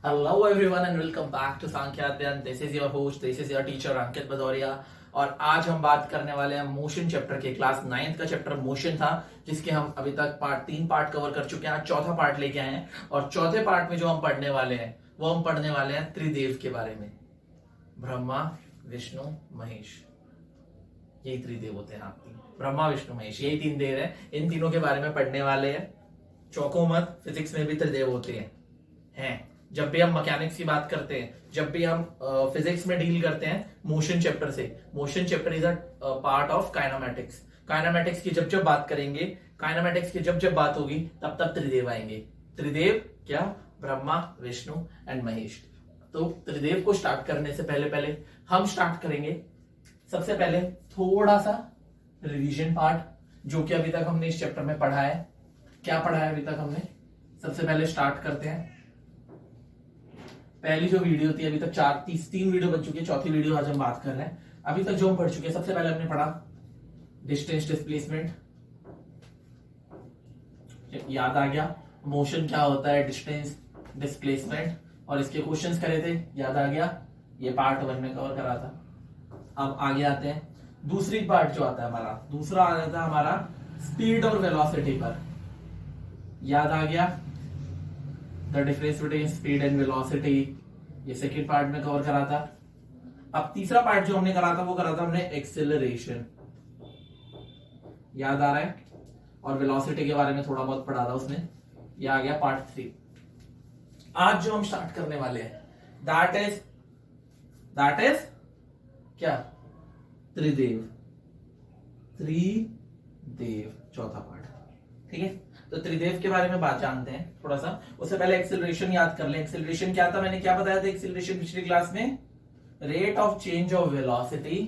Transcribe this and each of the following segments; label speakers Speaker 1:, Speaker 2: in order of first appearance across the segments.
Speaker 1: Hello everyone and welcome back to Sankhya Adyan. This is your host, this is your teacher अंकित भदौरिया। और आज हम बात करने वाले हैं मोशन चैप्टर के। क्लास 9th का चैप्टर मोशन था, जिसके हम अभी तक तीन पार्ट कवर कर चुके हैं। आज चौथा पार्ट लेके आए हैं और चौथे पार्ट में जो हम पढ़ने वाले हैं वो हम पढ़ने वाले हैं त्रिदेव के बारे में। ब्रह्मा, विष्णु, महेश, यही त्रिदेव होते हैं। आप ब्रह्मा, विष्णु, महेश, यही तीन देव हैं। इन तीनों के बारे में पढ़ने वाले हैं। चौको मत, फिजिक्स में भी त्रिदेव होते हैं। जब भी हम मैकेनिक्स की बात करते हैं, जब भी हम फिजिक्स में डील करते हैं मोशन चैप्टर से, motion chapter is a part of kinematics. Kinematics की जब जब बात करेंगे, काइनेमेटिक्स की जब जब बात होगी, तब तब त्रिदेव आएंगे। त्रिदेव क्या? ब्रह्मा, विष्णु एंड महेश। तो त्रिदेव को स्टार्ट करने से पहले पहले हम स्टार्ट करेंगे सबसे पहले थोड़ा सा रिवीजन पार्ट, जो कि अभी तक हमने इस चैप्टर में पढ़ा है। क्या पढ़ा है अभी तक हमने? सबसे पहले स्टार्ट करते हैं। पहली जो वीडियो थी, अभी तक तीन वीडियो बन चुकी है, चौथी वीडियो आज हम बात कर रहे हैं। अभी तक जो हम पढ़ चुके हैं, सबसे पहले हमने पढ़ा डिस्टेंस डिस्प्लेसमेंट, याद आ गया। मोशन क्या होता है, डिस्टेंस डिस्प्लेसमेंट, और इसके क्वेश्चंस करे थे, याद आ गया। ये पार्ट 1 में कवर करा था। अब आगे आते हैं दूसरी पार्ट जो आता है हमारा, दूसरा आ जाता है हमारा स्पीड और वेलोसिटी पर, याद आ गया। The difference between speed and velocity, ये सेकेंड पार्ट में कवर करा था। अब तीसरा पार्ट जो हमने करा था वो करा था हमने एक्सेलरेशन, याद आ रहा है। और वेलोसिटी के बारे में थोड़ा बहुत पढ़ा था उसमें, ये आ गया पार्ट 3। आज जो हम स्टार्ट करने वाले हैं दैट इज क्या? त्रिदेव। त्रिदेव चौथा पार्ट, ठीक है। तो त्रिदेव के बारे में बात जानते हैं थोड़ा सा। उससे पहले एक्सेलरेशन याद कर लें। एक्सेलरेशन क्या था, मैंने क्या बताया था एक्सेलरेशन पिछली क्लास में? Rate of change of velocity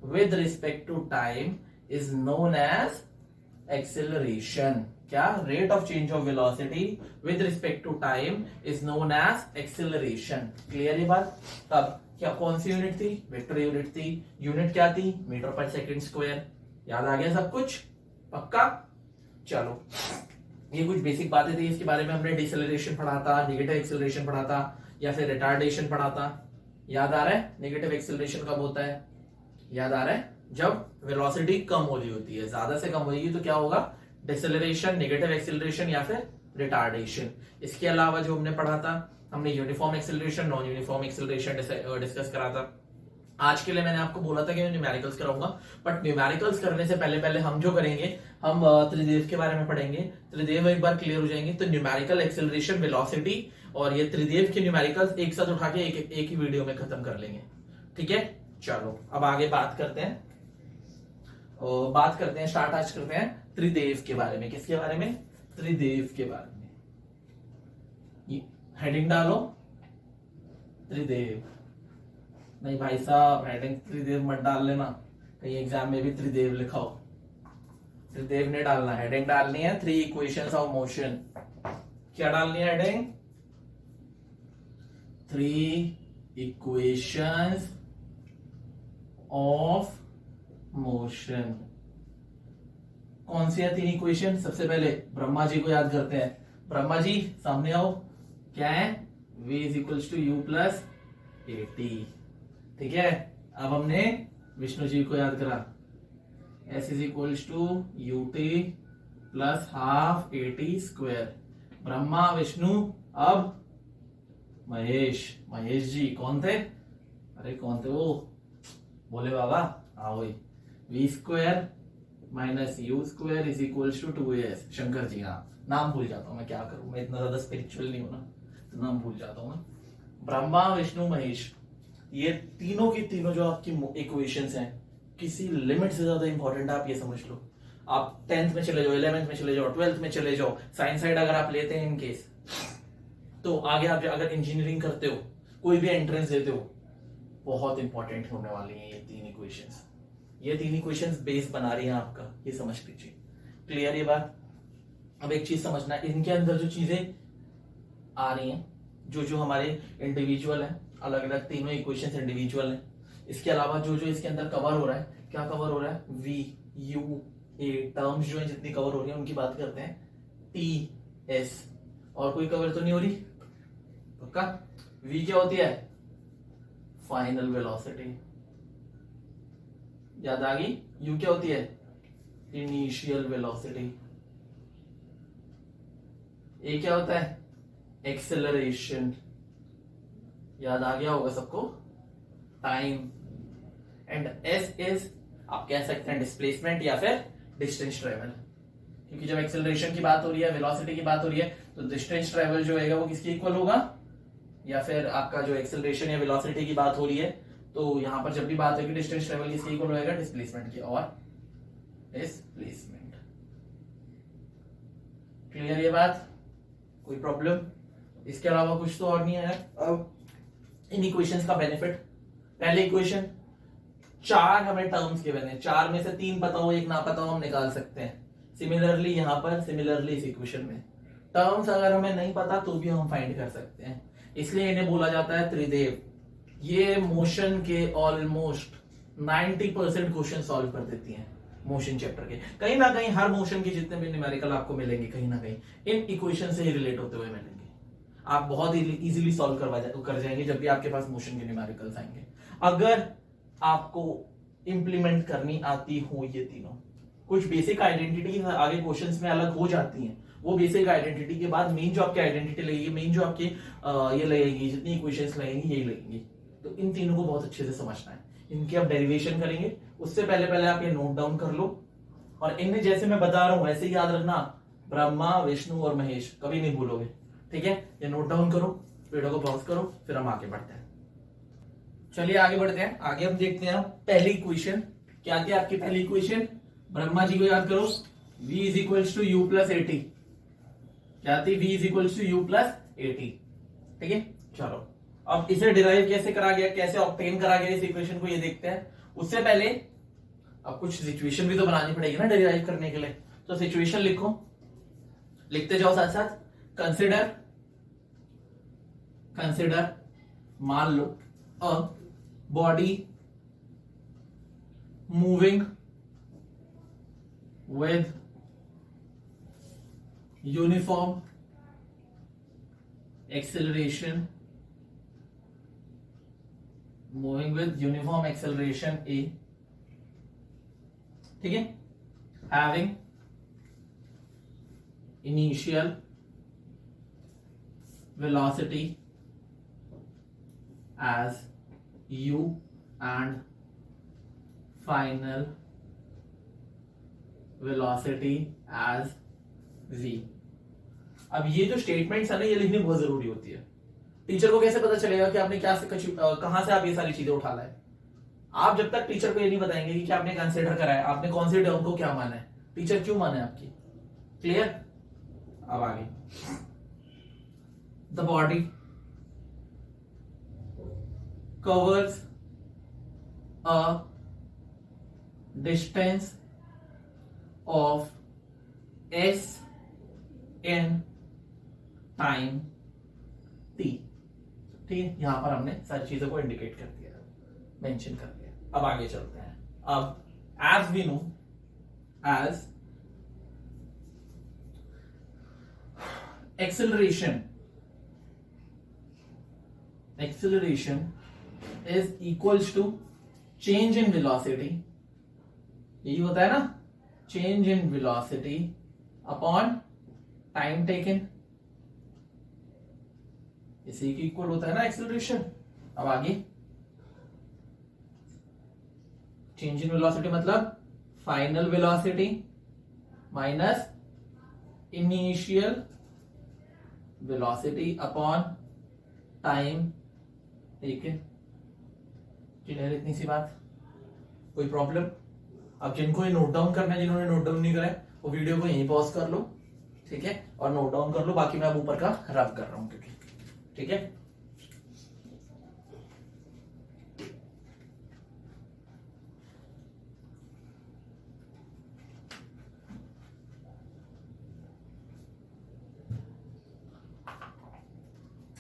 Speaker 1: with respect to time is known as acceleration. क्या? Rate of change of velocity with respect to time is known as acceleration. Clear ये बात? तब क्या कौन सी यूनिट थी? वेक्टर यूनिट थी। यूनिट क्या थी? मीटर पर सेकंड स्क्वायर। याद आ गया सब कुछ? पक्का? चलो, ये कुछ बेसिक बातें थी। इसके बारे में हमने डिसेलरेशन पढ़ा था, नेगेटिव एक्सेलरेशन पढ़ा था, या फिर रिटार्डेशन पढ़ा था। याद आ रहा है? नेगेटिव एक्सेलरेशन कब होता है? याद आ रहा है? जब वेलोसिटी कम हो रही होती है, ज्यादा से कम होगी तो क्या होगा? डिसेलरेशन, नेगेटिव एक्सेलरेशन या फिर रिटार्डेशन। इसके अलावा जो हमने पढ़ा था, हमने uniform acceleration, non uniform acceleration discuss करा था। आज के लिए मैंने आपको बोला था कि मैं न्यूमेरिकल्स कराऊंगा, बट न्यूमेरिकल्स करने से पहले पहले हम जो करेंगे, हम त्रिदेव के बारे में पढ़ेंगे। त्रिदेव एक बार क्लियर हो जाएंगे तो न्यूमेरिकल, एक्सेलरेशन, वेलोसिटी और ये त्रिदेव के न्यूमेरिकल्स एक साथ उठा के एक ही वीडियो में खत्म कर लेंगे, ठीक है। चलो अब आगे बात करते हैं। स्टार्ट आज करते हैं त्रिदेव के बारे में। किसके बारे में? त्रिदेव के बारे में। हेडिंग डालो त्रिदेव। नहीं भाई साहब, हेडिंग त्रिदेव मत डाल लेना, कहीं एग्जाम में भी त्रिदेव लिखा हो। त्रिदेव नहीं डालना, हेडिंग डालनी है 3 इक्वेशंस ऑफ मोशन। क्या डालनी है हेडिंग? 3 equations of motion. कौन सी है 3 इक्वेशन? सबसे पहले ब्रह्मा जी को याद करते हैं। ब्रह्मा जी सामने आओ। क्या है? v is equals to u plus a t, ठीक है। अब हमने विष्णु जी को याद करा। s is equals to u t plus half A T square. Brahma, Vishnu, अब महेश। महेश जी कौन थे? अरे कौन थे वो? बोले बाबा, हाँ वही। V square minus you square is equals to 2as। Shankar ji, हाँ नाम भूल जाता हूं, मैं क्या करूं, मैं इतना ज्यादा स्पिरिचुअल नहीं हूं ना, तो नाम भूल जाता हूं मैं। ब्रह्मा, विष्णु, महेश, ये तीनों की तीनों जो आपकी इक्वेशंस हैं, किसी लिमिट से ज्यादा इंपॉर्टेंट है। आप ये समझ लो, आप 10th में चले जाओ, 11th में चले जाओ, 12th में चले जाओ, साइंस साइड अगर आप लेते हैं इन केस, तो आगे आप अगर इंजीनियरिंग करते हो, कोई भी एंट्रेंस देते हो, बहुत इंपॉर्टेंट होने वाली है ये 3 इक्वेशंस। ये 3 इक्वेशंस बेस बना रही है आपका, ये समझ लीजिए। क्लियर ये बात? अब एक चीज समझना, इनके अंदर जो चीजें आ रही हैं, जो जो हमारे इंडिविजुअल हैं, अलग अलग तीनों इक्वेशंस इंडिविजुअल हैं। इसके अलावा जो जो इसके अंदर कवर हो रहा है, क्या कवर हो रहा है? वी, यू, ए टर्म्स जो है जितनी कवर हो रही है उनकी बात करते हैं। टी, एस, और कोई कवर तो नहीं हो रही? पक्का। v क्या होती है? फाइनल वेलोसिटी, याद आ गई। u क्या होती है? Initial velocity. a क्या होता है? एक्सेलरेशन, याद आ गया होगा सबको, टाइम। एंड s इज, आप कह सकते हैं डिस्प्लेसमेंट या फिर डिस्टेंस ट्रेवल, क्योंकि जब एक्सेलरेशन की बात हो रही है, वेलोसिटी की बात हो रही है, तो डिस्टेंस ट्रेवल जो है वो किसके इक्वल होगा? या फिर आपका जो एक्सेलरेशन या वेलोसिटी की बात हो रही है, तो यहां पर जब भी बात होगी डिस्टेंस ट्रेवल किसके इक्वल होगा? डिस्प्लेसमेंट की। और डिस्प्लेसमेंट, क्लियर ये बात? कोई प्रॉब्लम? इसके अलावा कुछ तो और नहीं है। अब इन इक्वेशंस का बेनिफिट, पहले इक्वेशन 4 हमें टर्म्स गिवन है, 4 में से 3 पता हो, 1 ना पता हो, हम निकाल सकते हैं। सिमिलरली यहां पर, सिमिलरली इस इक्वेशन में टर्म्स अगर हमें नहीं पता तो भी हम फाइंड कर सकते हैं, इसलिए इन्हें बोला जाता है त्रिदेव। ये मोशन के ऑलमोस्ट 90% क्वेश्चन सॉल्व कर देती हैं मोशन चैप्टर के। कहीं ना कहीं हर मोशन के जितने भी न्यूमेरिकल आपको मिलेंगे, कहीं ना कहीं इन इक्वेशन से ही रिलेट होते हुए मिलेंगे। आप बहुत इजीली सॉल्व कर जाएंगे जब भी आपके पास मोशन के न्यूमेरिकल्स आएंगे, अगर आपको इंप्लीमेंट करनी आती हो ये तीनों। कुछ बेसिक आइडेंटिटी आगे क्वेश्चंस में अलग हो जाती हैं, वो बेसिक आइडेंटिटी के बाद मेन जो आपकी आइडेंटिटी लगेगी, मेन जो आपकी ये लगेगी, जितनी इक्वेशंस लगेंगी यही लगेंगी। तो इन तीनों को बहुत अच्छे से समझना है, इनके आप डेरिवेशन करेंगे। उससे पहले पहले आप ये नोट डाउन कर लो, और इनमें जैसे मैं बता रहा हूं वैसे ही याद रखना, ब्रह्मा, विष्णु और महेश, कभी नहीं भूलोगे, ठीक है? ये नोट डाउन करो, वीडियो को पॉज करो, फिर हम आगे बढ़ते हैं। चलिए आगे बढ़ते हैं। आगे हम देखते हैं पहली इक्वेशन क्या थी आपकी। पहली इक्वेशन ब्रह्मा जी को याद करो, v is equals to u plus a t. क्या थी? v is equals to u plus a t, ठीक है? चलो अब इसे डिराइव कैसे करा गया, कैसे ऑब्टेन करा गया इस इक्वेशन को, ये देखते हैं। उससे पहले अब कुछ सिचुएशन भी तो बनानी पड़ेगी ना डिराइव करने के लिए, तो सिचुएशन लिखो, लिखते जाओ साथ साथ। कंसिडर मान लो a body moving with uniform acceleration, moving with uniform acceleration a, ठीक है? having initial velocity as u and final velocity as v। अब ये जो स्टेटमेंट्स है ना, ये लिखनी बहुत जरूरी होती है। टीचर को कैसे पता चलेगा कि आपने क्या कहां से आप ये सारी चीजें उठा लाए? आप जब तक टीचर को ये नहीं बताएंगे कि आपने कंसीडर करा है, आपने कौन से टर्म को क्या माना है, टीचर क्यों माना है आपकी? क्लियर? अब आगे, the body covers a distance of s in time t, ठीक है? यहां पर हमने सारी चीजों को इंडिकेट कर दिया, मेंशन कर दिया। अब आगे चलते हैं। अब as we know, as acceleration is equals to change in velocity, यही होता है ना, change in velocity upon time taken, इसी की इक्वल होता है ना एक्सेलरेशन। अब आगे, चेंज इन वेलोसिटी मतलब final velocity minus initial velocity upon time taken. Clear इतनी सी बात? कोई प्रॉब्लम? अब जिनको ये नोट डाउन करना है, जिन्होंने नोट डाउन नहीं करा है, वो वीडियो को यहीं पॉज कर लो, ठीक है? और नोट डाउन कर लो, बाकी मैं अब ऊपर का रब कर रहा हूं, क्योंकि ठीक है?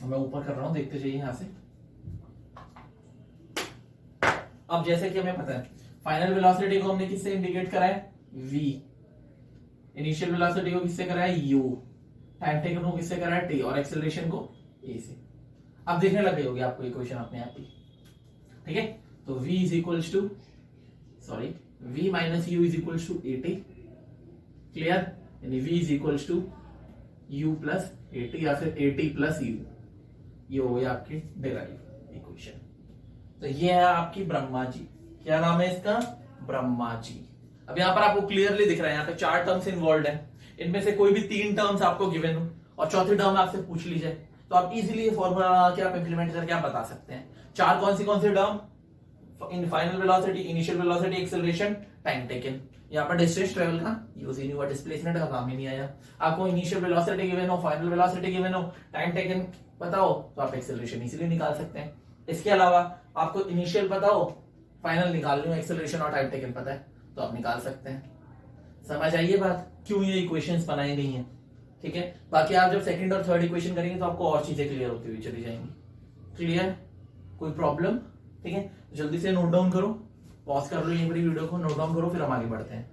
Speaker 1: मैं ऊपर कर रहा हूं, देखते जाइए यहां से। अब जैसे कि हमें पता है फाइनल वेलोसिटी को हमने किससे इंडिकेट करा है? v। इनिशियल वेलोसिटी को किससे करा है? u। टाइम टेकन को किससे करा है? t। और एक्सेलरेशन को a से। अब देखने लग गई होगी आपको इक्वेशन अपने आप ही, ठीक है। तो v is equals to v minus you is equals to a t, clear, यानी v is equals to u plus a t या फिर ए टी प्लस यू, ये हो गई आपकी डिराइव इक्वेशन। तो ये है आपकी ब्रह्मा जी, क्या नाम है इसका, ब्रह्मा जी। अब यहाँ पर आपको क्लियरली दिख रहा है यहाँ पे 4 टर्म्स इन्वॉल्व है, इनमें से कोई भी 3 टर्म्स आपको गिवन हो और चौथी टर्म आपसे पूछ ली जाए तो आप इजीली ये फॉर्मूला लगा के आप इंप्लीमेंट करके आप बता सकते हैं। 4 कौन सी टर्म, इन final velocity, initial velocity, acceleration, time taken. यहाँ पर डिस्टेंस ट्रेवल का यूज ही नहीं हुआ, डिस्प्लेसमेंट का काम ही नहीं आया। आपको इनिशियल वेलोसिटी गिवन हो, फाइनल वेलोसिटी गिवन हो, टाइम टेकन पता हो तो आप एक्सेलरेशन इजीली निकाल सकते हैं। इसके अलावा आपको इनिशियल पता हो, फाइनल निकालनी हो, एक्सेलरेशन और टाइम टेकन पता है तो आप निकाल सकते हैं। समझ आइए बात, क्यों ये इक्वेशंस बनाई गई हैं, ठीक है। बाकी आप जब सेकंड और थर्ड इक्वेशन करेंगे तो आपको और चीजें क्लियर होती हुई चली जाएंगी। क्लियर, कोई प्रॉब्लम, ठीक है। जल्दी से नोट डाउन करो, पॉज कर लो ये बड़ी वीडियो को, नोट डाउन करो, फिर हम आगे बढ़ते हैं।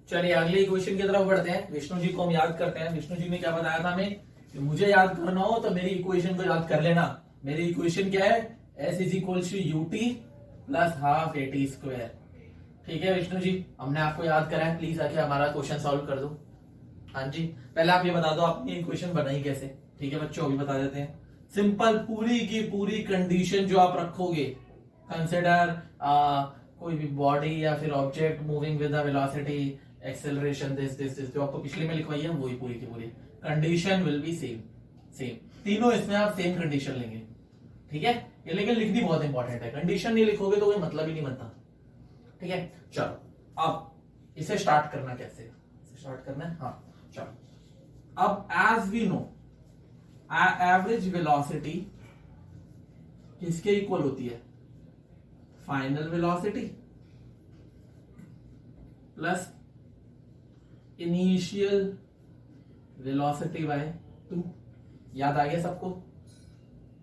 Speaker 1: चलिए अगले इक्वेशन की तरफ बढ़ते हैं। विष्णु जी को हम याद करते हैं। विष्णु जी ने क्या बताया था हमें कि मुझे याद करना हो तो मेरी इक्वेशन को याद कर लेना। मेरी इक्वेशन क्या है, s is equal to u t plus half A T square, ठीक है विष्णु जी, हमने आपको याद करा है, प्लीज आके हमारा क्वेश्चन सॉल्व कर दो। हाँ जी, पहले आप ये बता दो आपने इक्वेशन बनाई कैसे, ठीक है बच्चों, अभी बता देते हैं। सिंपल, पूरी की पूरी कंडीशन जो आप रखोगे, कंसिडर कोई भी बॉडी या फिर object moving with the velocity, acceleration, this जो आपको पिछले में लिखवाई है वही पूरी की पूरी कंडीशन विल बी सेम। तीनों इसमें आप सेम कंडीशन लेंगे, ठीक है। ये लेकिन लिखनी बहुत इंपॉर्टेंट है, कंडीशन नहीं लिखोगे तो कोई मतलब ही नहीं बनता, ठीक है। चलो अब इसे स्टार्ट करना कैसे, स्टार्ट करना है, हाँ चलो। अब as we know average velocity किसके इक्वल होती है, final velocity plus initial velocity by 2। याद आ गया सबको,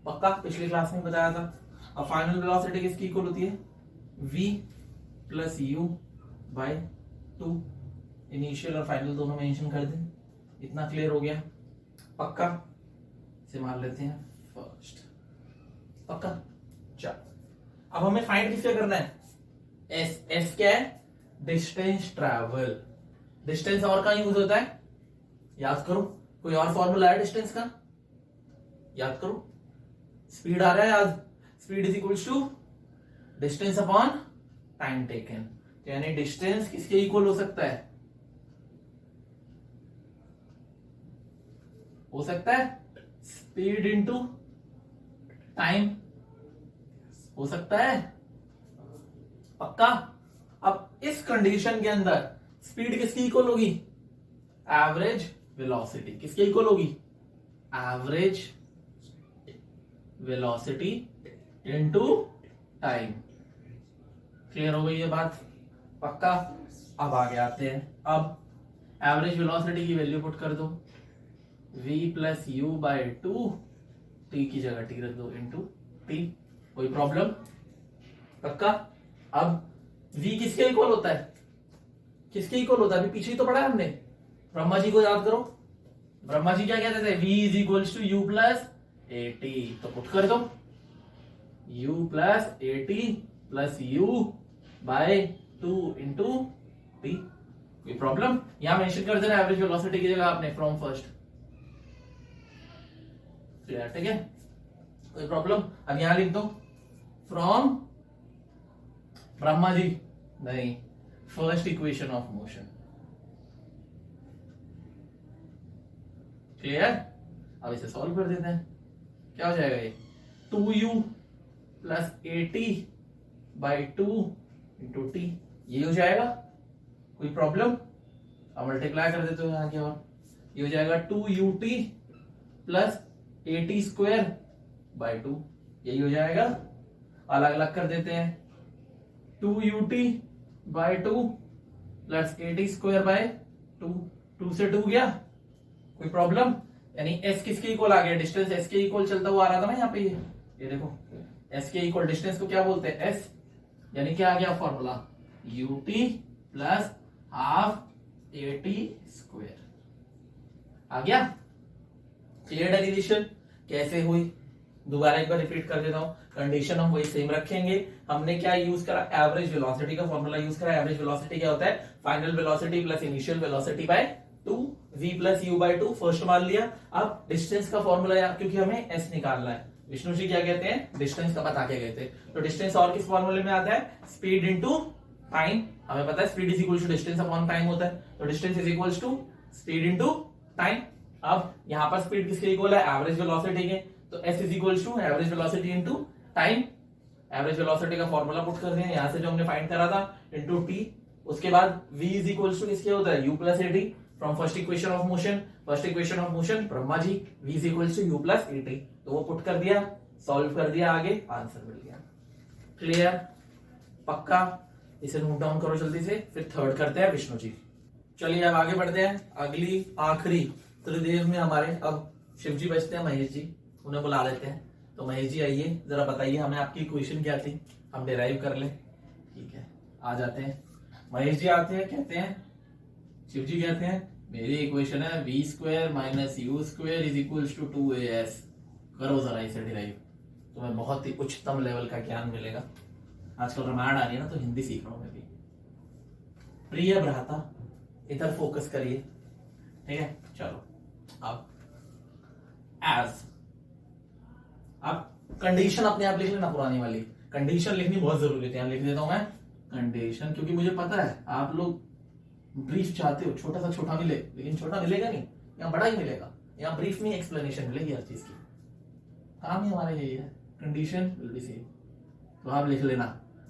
Speaker 1: पक्का, पिछली क्लास में बताया था। अब फाइनल वेलोसिटी किसकी इक्वल होती है, v plus u by 2। Initial और फाइनल दोनों मेंशन कर दें, इतना क्लियर हो गया, पक्का। इसे मान लेते हैं फर्स्ट, पक्का। चलो अब हमें फाइंड किससे करना है, एस क्या है, डिस्टेंस ट्रैवल। डिस्टेंस और कहां यूज होता है, याद करो, कोई और फॉर्मूला है डिस्टेंस का, याद करो। स्पीड आ रहा है याद, speed is equal to distance upon time taken. यानी डिस्टेंस किसके इक्वल हो सकता है, स्पीड इंटू टाइम, हो सकता है, पक्का। अब इस कंडीशन के अंदर स्पीड किसकी इक्वल होगी, एवरेज वेलोसिटी किसके इक्वल होगी, average velocity into time. Clear हो गई ये बात, पक्का। अब आगे आते हैं। अब एवरेज वेलोसिटी की वैल्यू पुट कर दो, v plus u by 2, t की जगह टी रख दो, इंटू टी। कोई प्रॉब्लम, पक्का। अब v किसके इक्वल होता है, किसके इक्वल होता है, अभी पीछे ही तो पढ़ा है हमने, ब्रह्मा जी को याद करो। ब्रह्मा जी क्या कहते थे, v is equal to u plus a t, तो पुट कर दो u plus a t plus u by 2 into t. कोई प्रॉब्लम, यहां मेंशन कर देना एवरेज वेलोसिटी की जगह आपने फ्रॉम फर्स्ट, ठीक है, कोई प्रॉब्लम। अब यहां लिख दो फ्रॉम ब्रह्मा जी, नहीं, first equation of motion. Clear, अब इसे सॉल्व कर देते हैं। क्या हो जाएगा ये, 2u plus a T by 2 into T, ये हो जाएगा। कोई प्रॉब्लम, अब मल्टीप्लाई कर देते हो यहां की और, ये हो जाएगा 2ut plus a T square by 2, यही हो जाएगा। अलग अलग कर देते हैं, 2ut by 2 plus a T square by 2, 2 से 2 गया। कोई प्रॉब्लम, यानी s किसके इक्वल आ गया, डिस्टेंस s के इक्वल चलता हुआ आ रहा था ना यहाँ पे, ये देखो s के इक्वल डिस्टेंस को क्या बोलते हैं, s, यानी क्या आ गया formula, ut plus half A T square आ गया। क्लियर डेरिवेशन कैसे हुई दोबारा एक बार रिपीट कर देता हूं, कंडीशन हम वही सेम रखेंगे। हमने क्या यूज करा, एवरेज वेलोसिटी का फॉर्मूला यूज करा। एवरेज वेलोसिटी क्या होता है, final velocity plus initial velocity by 2 v plus u by 2, first मान लिया। अब डिस्टेंस का फॉर्मूला, क्योंकि हमें s निकालना है, विष्णु जी क्या कहते हैं, डिस्टेंस का बता के गए थे। तो डिस्टेंस और किस फॉर्मूले में आता है, स्पीड इनटू टाइम। हमें पता है speed is equal to distance upon time होता है, तो distance is equal to speed into time. अब यहां पर स्पीड किसके इक्वल है, एवरेज वेलोसिटी के, तो s is equal to average velocity into time. Average velocity का फॉर्मूला पुट कर दिया यहां से जो हमने फाइंड करा था, इनटू t। उसके बाद v इज इक्वल टू किसके होता है, u plus at from first equation of motion. First equation of motion Brahma ji, v is equal to u plus at, तो वो पुट कर दिया, सॉल्व कर दिया, आगे आंसर मिल गया। क्लियर, पक्का, इसे नोट डाउन करो जल्दी से, फिर थर्ड करते हैं विष्णु जी। चलिए अब आगे बढ़ते हैं, अगली आखिरी त्रिदेव में हमारे अब शिव जी बचते हैं, महेश जी, उन्हें बुला लेते हैं। तो महेश जी आइए, जरा बताइए हमें आपकी इक्वेशन क्या थी, हम डिराइव कर लें। ठीक है, आ जाते हैं। महेश जी आते हैं, कहते हैं, शिव जी कहते हैं मेरी इक्वेशन है v square minus you square is equal to 2as। करो जरा इसे डिराइव, तुम्हें बहुत ही उच्चतम लेवल का ज्ञान मिलेगा। आजकल रामायण आ रही है ना, तो हिंदी सीख रहा हूं मैं भी। प्रिय भ्राता इधर फोकस करिए, ठीक है। चलो अब एज, अब कंडीशन अपने आप लिख लेना, पुरानी वाली कंडीशन लिखनी बहुत जरूरी है। लिख देता हूं मैं कंडीशन, क्योंकि मुझे पता है आप लोग ब्रीफ चाहते हो, छोटा सा छोटा मिले, लेकिन छोटा मिलेगा नहीं, यहाँ बड़ा ही मिलेगा। यहाँ ब्रीफ में एक्सप्लेनेशन मिलेगी हर चीज की। काम ही हमारा यही है, कंडीशन विल बी सेम, तो आप लिख लेना।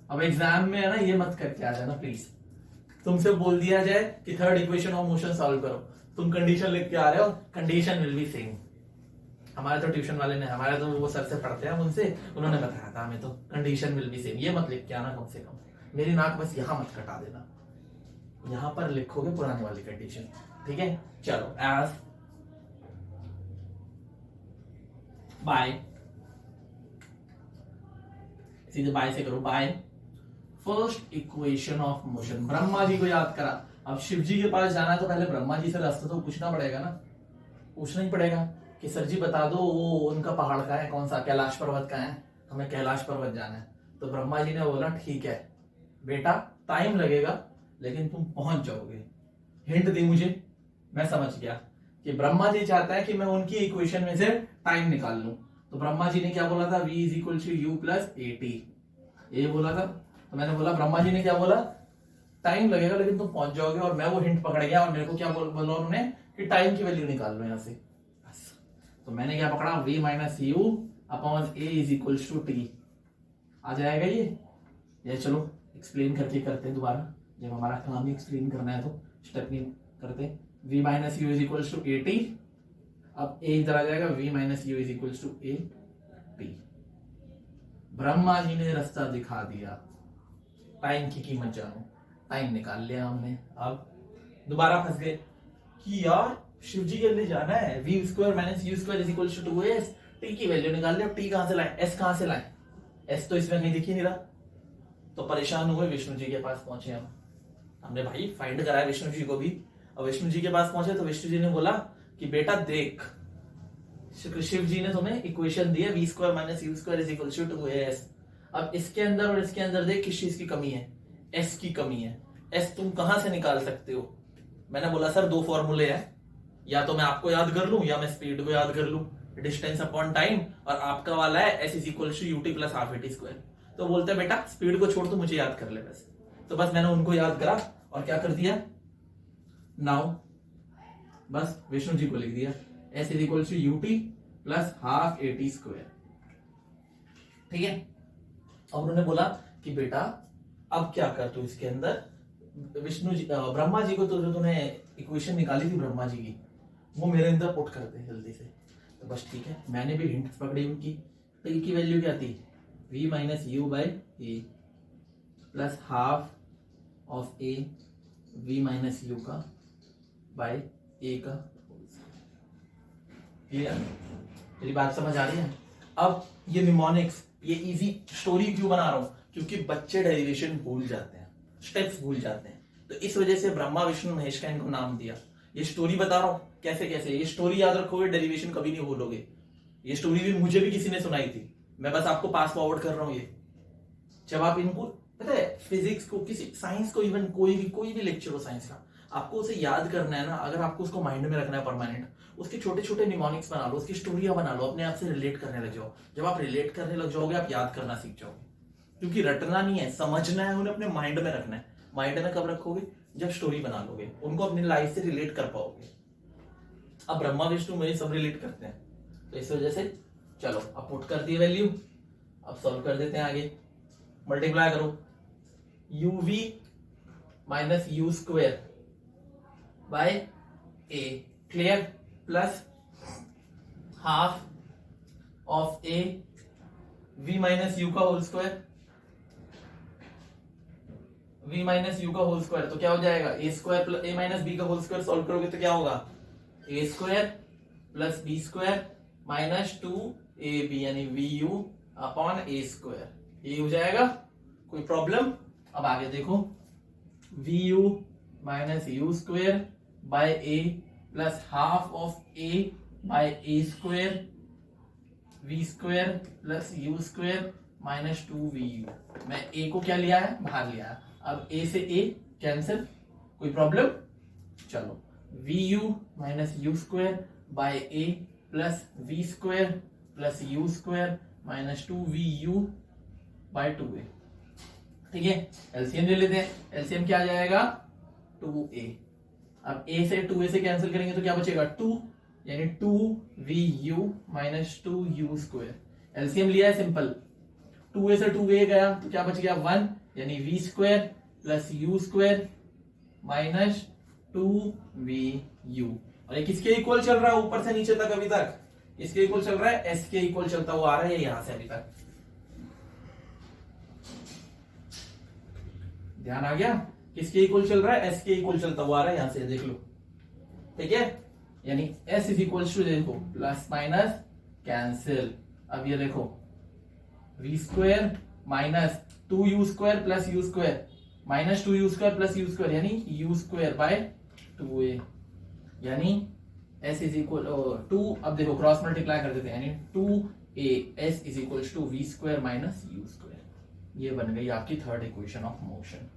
Speaker 1: अब एग्जाम में है ना, ये मत करके आ जाना प्लीज। तुमसे बोल दिया जाए कि third equation of motion solve करो, तुम कंडीशन लिख के आ रहे हो, कंडीशन विल बी सेम। हमारे तो ट्यूशन वाले ने, हमारे तो वो सर से पढ़ते हैं, उनसे उन्होंने बताया था हमें, तो कंडीशन विल बी सेम ये मत लिख के आना कम से कम। मेरी नाक बस यहां मत कटा देना, यहां पर लिखोगे पुरानी वाली कंडीशन, ठीक है। चलो एज बाय, सीधे बाय से करो, by first equation of motion. Brahma ji को याद करा, अब शिव जी के पास जाना है तो पहले ब्रह्मा जी से रास्ता तो पूछना पड़ेगा ना, पूछना ही पड़ेगा कि सर जी बता दो वो उनका पहाड़ का है, कौन सा, कैलाश पर्वत का है, हमें कैलाश पर्वत जाना है। तो ब्रह्मा जी ने बोला ठीक है बेटा, टाइम लगेगा लेकिन तुम पहुंच जाओगे। हिंट दी मुझे, मैं समझ गया कि ब्रह्मा जी चाहता है कि मैं उनकी इक्वेशन में से टाइम निकाल लूं। तो ब्रह्मा जी ने क्या बोला था, v is equal to u plus at, ये बोला था। तो मैंने बोला, ब्रह्मा जी ने क्या बोला, टाइम लगेगा लेकिन तुम पहुंच जाओगे। और मैं वो हिंट पकड़ गया और मेरे को क्या बोला उन्होंने कि टाइम की वैल्यू निकाल लो यहां से, बस। तो मैंने क्या पकड़ा, v minus u upon a is equal to t। आ जाएगा ये चलो एक्सप्लेन करके करते हैं दोबारा, जब हमारा काम ही एक्सप्लेन करना है तो स्टेप नहीं करते। v minus you is equal to at, अब a इधर आ जाएगा, v minus you is equal to at। Brahma ji ने रास्ता दिखा दिया, टाइम की कीमत जानो, टाइम निकाल लिया हमने। अब दोबारा फंस गए कि यार शिव जी के लिए जाना है, v square minus you square is equal to 2s, t की वैल्यू निकाल लिया। t कहां से लाए, s कहां से लाए, s तो इसमें नहीं दिख ही नहीं रहा। तो परेशान हुए, विष्णु जी के पास पहुंचे हम, हमने भाई फाइंड कराया विष्णु जी को भी। और विष्णु जी के पास पहुंचे तो विष्णु जी ने बोला कि बेटा देख, शिव जी ने तुम्हें इक्वेशन दी है v square minus you square is equal to 2as। अब इसके अंदर और इसके अंदर देख किस चीज की कमी है, s की कमी है। s तुम कहां से निकाल सकते हो। मैंने बोला सर दो फॉर्मूले हैं, या तो मैं आपको याद कर लूं या मैं स्पीड को याद कर लूं, डिस्टेंस अपॉन टाइम, और आपका वाला है s is equal to ut plus half at square. तो बोलते हैं बेटा स्पीड को छोड़ तो मुझे याद कर ले बस। तो बस मैंने उनको याद करा और क्या कर दिया, नाउ बस विष्णु जी को लिख दिया s is equal to ut plus half at square, ठीक है। अब उन्होंने बोला कि बेटा अब क्या कर तू इसके अंदर, विष्णु जी ब्रह्मा जी को तो जो तूने इक्वेशन निकाली थी ब्रह्मा जी की, वो मेरे अंदर पुट कर दे जल्दी से। तो बस ठीक है, मैंने भी हिंट पकड़ी उनकी। तो e की वैल्यू क्या थी, v minus you by A plus half of a v minus U का बाय a का। क्लियर, मेरी बात समझ आ रही है। अब ये निमोनिक्स, ये इजी स्टोरी क्यों बना रहा हूं, क्योंकि बच्चे डेरिवेशन भूल जाते हैं, स्टेप्स भूल जाते हैं, तो इस वजह से ब्रह्मा विष्णु महेश का इनको नाम दिया। ये स्टोरी बता रहा हूं कैसे कैसे, ये स्टोरी याद रखोगे डेरिवेशन कभी नहीं भूलोगे। ये स्टोरी भी मुझे भी किसी ने सुनाई थी, मैं बस आपको पास फॉरवर्ड कर रहा हूं ये। जब आप इनको, पता है फिजिक्स को, किसी साइंस को, इवन कोई भी लेक्चर हो साइंस का, आपको उसे याद करना है ना, अगर आपको उसको माइंड में रखना है परमानेंट, उसके छोटे छोटे निमोनिक्स बना लो, उसकी स्टोरियां बना लो, अपने आप से रिलेट करने लग जाओ। जब आप रिलेट करने लग जाओगे आप याद करना सीख जाओगे, क्योंकि रटना नहीं है, समझना है, उन्हें अपने माइंड में रखना है। माइंड में कब रखोगे? जब स्टोरी बना लोगे, उनको अपनी लाइफ से रिलेट कर पाओगे। अब ब्रह्मा विष्णु में सब रिलेट करते हैं, तो इस वजह से चलो अब पुट कर दिए वैल्यू, अब सॉल्व कर देते हैं आगे। मल्टीप्लाई करो, uv minus U square by A, clear, plus half of A v minus U का whole square, v minus U का होल स्क्वायर, तो क्या हो जाएगा A square plus A minus B का होल स्क्वायर। सॉल्व करोगे तो क्या होगा? A square plus B square minus 2ab यानी V U upon A square, ये हो जाएगा। कोई प्रॉब्लम? अब आगे देखो, V you minus you square by a plus half of a by a square, v square plus u square minus 2vu। मैं ए को क्या लिया है? बाहर लिया है। अब ए से ए कैंसिल, कोई प्रॉब्लम? चलो, v you minus you square by a plus v square plus u square minus 2vu by 2a। ठीक है, एलसीएम ले लेते हैं। एलसीएम क्या आ जाएगा? 2a। अब a से 2a से कैंसिल करेंगे तो क्या बचेगा? 2, यानी 2vu minus 2u square. LCM लिया है सिंपल, 2a से 2a गया तो क्या बच गया? 1, यानी v square plus u square minus 2vu। और ये किसके इक्वल चल रहा है? ऊपर से नीचे तक अभी तक इसके इक्वल चल रहा है, s के इक्वल चलता हुआ आ रहा है यहां से अभी तक। ध्यान आ गया? किसके इक्वल चल रहा है? s के इक्वल चलता हुआ आ रहा है यहां से, देख लो। ठीक है, यानी s इज इक्वल टू, देखो प्लस माइनस कैंसिल। अब ये देखो v square minus 2u square plus u square minus 2u square plus u square, यानी u स्क्वायर बाय 2a, यानी s इज इक्वल 2। अब देखो क्रॉस मल्टीप्लाई कर देते हैं, यानी 2as is equal to v square minus u square. ये बन गई आपकी third equation of motion.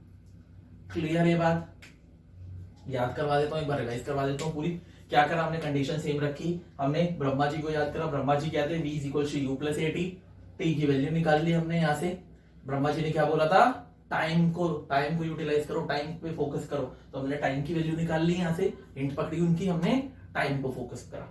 Speaker 1: Clear ये बात? याद करवा देता हूं, एक बार रिवाइज करवा देता हूं पूरी। क्या करा हमने? कंडीशन सेम रखी, हमने ब्रह्मा जी को याद करा। ब्रह्मा जी कहते हैं v is equal to u plus a t, t की वैल्यू निकाल ली हमने यहां से। ब्रह्मा जी ने क्या बोला था? टाइम को यूटिलाइज करो, टाइम पे फोकस करो, तो हमने टाइम की वैल्यू निकाल ली यहां से, हिंट पकड़ी उनकी, हमने टाइम को फोकस करा।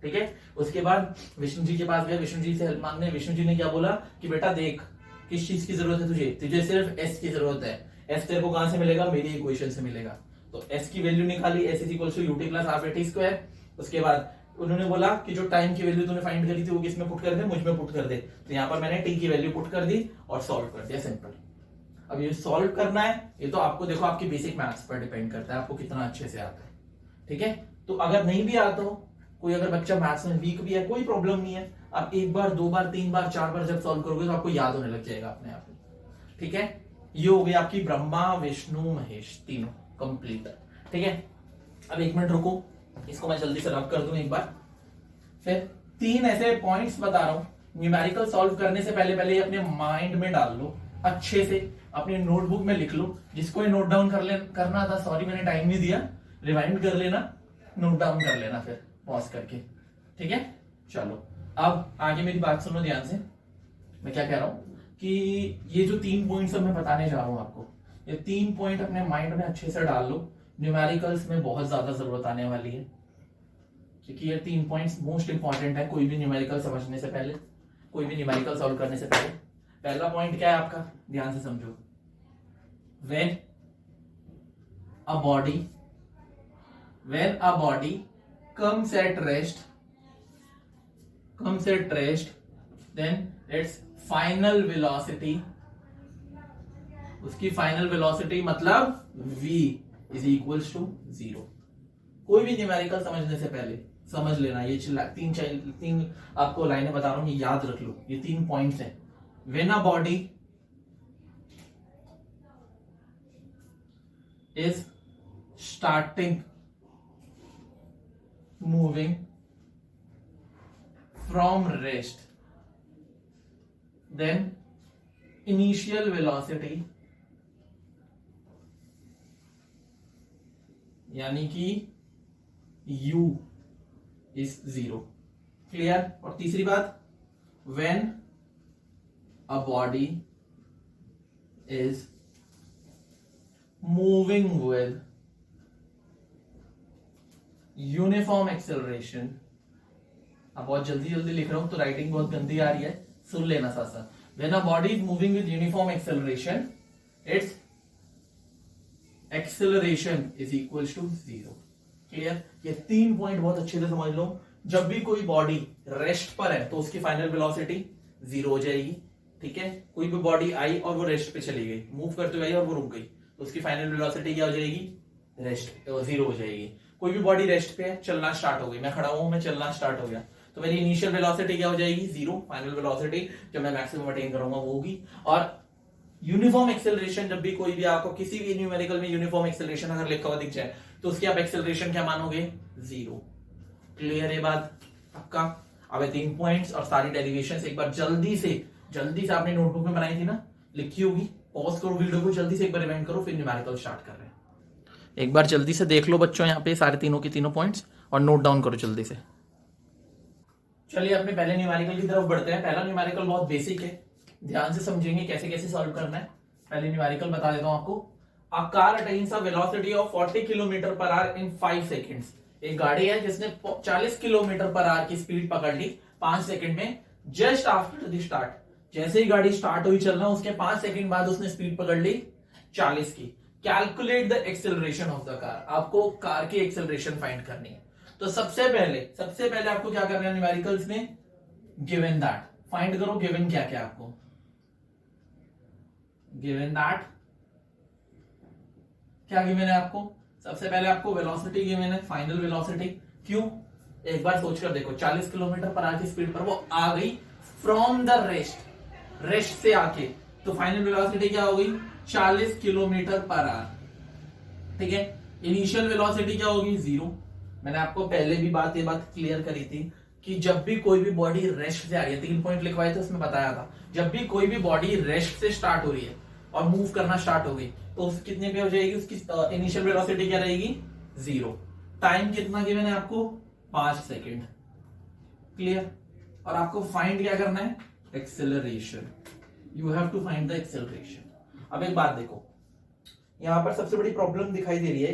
Speaker 1: ठीक है, उसके बाद विष्णु जी के पास गए, विष्णु जी से हेल्प मांगने। विष्णु जी ने क्या बोला कि बेटा देख, किस चीज की जरूरत है तुझे सिर्फ s की जरूरत है। s तेरे को कहां से मिलेगा? मेरी इक्वेशन से मिलेगा। तो s की वैल्यू निकाली, s is equal to ut plus half at square. उसके बाद उन्होंने बोला कि जो टाइम की वैल्यू तूने फाइंड करी थी वो किसमें पुट कर दे? मुझ में पुट कर दे। तो यहाँ पर मैंने t की वैल्यू पुट कर दी और सॉल्व कर दिया, सिंपल। अब ये सॉल्व करना है, ये तो आपको देखो आपकी बेसिक मैथ्स पर डिपेंड करता है, आपको कितना अच्छे से आता है। ठीक है, तो अगर नहीं भी आता हो, कोई अगर बच्चा मैथ्स में वीक भी है, कोई प्रॉब्लम नहीं है। आप एक बार, दो बार, तीन बार, चार बार जब सॉल्व करोगे तो आपको याद होने लग जाएगा अपने आप। ठीक है, ये हो गई आपकी ब्रह्मा विष्णु महेश तीनों कंप्लीट। ठीक है, अब एक मिनट रुको, इसको मैं जल्दी से रब कर दूं एक बार। फिर तीन ऐसे पॉइंट्स बता रहा हूं, न्यूमेरिकल सॉल्व करने से पहले पहले अपने माइंड में डाल लो, अच्छे से अपनी नोटबुक में लिख लो। जिसको नोट डाउन करना था, सॉरी मैंने टाइम नहीं दिया, रिवाइंड कर लेना, नोट डाउन कर लेना फिर पॉज करके। ठीक है, चलो अब आगे मेरी बात सुनो ध्यान से। मैं क्या कह रहा हूं कि ये जो 3 पॉइंट्स मैं बताने जा रहा हूं आपको, ये 3 पॉइंट अपने माइंड में अच्छे से डाल लो। न्यूमेरिकल्स में बहुत ज्यादा जरूरत आने वाली है, क्योंकि ये 3 पॉइंट्स मोस्ट इंपॉर्टेंट है कोई भी न्यूमेरिकल समझने से पहले, कोई भी न्यूमेरिकल सॉल्व करने से पहले। पहला पॉइंट क्या है आपका? ध्यान से समझो। when a body comes at rest, then its final velocity, उसकी फाइनल वेलोसिटी मतलब v इज इक्वल्स टू 0। कोई भी न्यूमेरिकल समझने से पहले समझ लेना, ये तीन आपको लाइनें बता रहा हूं, ये याद रख लो, ये 3 पॉइंट्स हैं। when a body is starting moving from rest, then initial velocity यानी कि u इज 0। क्लियर। और तीसरी बात, when a body is moving with uniform acceleration. अब बहुत जल्दी जल्दी लिख रहा हूं तो राइटिंग बहुत गंदी आ रही है, सुन लेना साथ साथ। When a body is moving with uniform acceleration, its acceleration is equals to 0। Clear. ये 3 पॉइंट बहुत अच्छे से समझ लो। जब भी कोई बॉडी रेस्ट पर है तो उसकी फाइनल वेलोसिटी 0 हो जाएगी। ठीक है। कोई भी बॉडी आई और वो रेस्ट पे चली गई, मूव करते हुए आई और वो रुक गई, तो उसकी फाइनल वेलोसिटी क्या हो जाएगी? रेस्ट 0 हो जाएगी। कोई भी बॉडी रेस्ट पे है, चलना स्टार्ट हो गई, मैं खड़ा हूं, मैं चलना स्टार्ट हो गया, तो मेरी इनिशियल वेलोसिटी क्या हो जाएगी? 0। फाइनल वेलोसिटी जब मैं मैक्सिमम अटेन करूंगा वो होगी। और यूनिफॉर्म एक्सेलरेशन, जब भी कोई भी आपको किसी भी न्यूमेरिकल में यूनिफॉर्म एक्सेलरेशन अगर लिखा हुआ दिख जाए तो उसकी आप एक्सेलरेशन क्या मानोगे? 0। क्लियर है बात? पक्का। अब 3 पॉइंट्स और सारी डेरिवेशंस एक बार जल्दी से आपने नोटबुक में बनाई थी ना, लिखी होगी। पॉज करो वीडियो को, जल्दी से एक बार रिवाइंड करो, फिर न्यूमेरिकल स्टार्ट कर रहे हैं। एक बार जल्दी से देख लो बच्चों यहाँ पे सारे तीनों के तीनों पॉइंट्स और नोट डाउन करो जल्दी से। चलिए अपने पहले न्यूमेरिकल की तरफ बढ़ते हैं। पहला न्यूमेरिकल बहुत बेसिक है, ध्यान से समझेंगे कैसे कैसे सॉल्व करना है। पहले न्यूमेरिकल बता देता हूं आपको। A car attains a velocity of 40 kilometre per our in 5 seconds. एक गाड़ी है जिसने 40 किलोमीटर पर आवर की स्पीड पकड़ ली 5 सेकंड में, जस्ट आफ्टर द स्टार्ट। जैसे ही गाड़ी स्टार्ट हुई चलना, उसके 5 सेकंड बाद उसने स्पीड पकड़ ली 40 की। Calculate the acceleration of the car. आपको कार की एक्सेलरेशन फाइंड करनी है। तो सबसे पहले आपको क्या करना है न्यूमेरिकल्स में? गिवन दैट फाइंड करो। गिवन क्या क्या आपको? गिवन दैट क्या गिवन है आपको? सबसे पहले आपको वेलोसिटी गिवन है, फाइनल वेलोसिटी। क्यों? एक बार सोचकर देखो, 40 किलोमीटर पर आवर की स्पीड पर वो आ गई फ्रॉम द रेस्ट से आके, तो फाइनल वेलोसिटी क्या हो गई? 40 किलोमीटर पर आवर। ठीक है। इनिशियल वेलोसिटी क्या होगी? 0। मैंने आपको पहले भी ये बात क्लियर करी थी कि जब भी कोई भी बॉडी रेस्ट से आ रही है, 3 पॉइंट लिखवाए थे उसमें बताया था, जब भी कोई भी बॉडी रेस्ट से स्टार्ट हो रही है और मूव करना स्टार्ट हो गई तो उस कितने पे हो जाएगी? उसकी इनिशियल वेलोसिटी क्या रहेगी? 0। टाइम कितना गिवन है आपको? 5 सेकेंड। क्लियर। और आपको फाइंड क्या करना है? Acceleration. You have to find the acceleration. अब एक बात देखो, यहां पर सबसे बड़ी प्रॉब्लम दिखाई दे रही है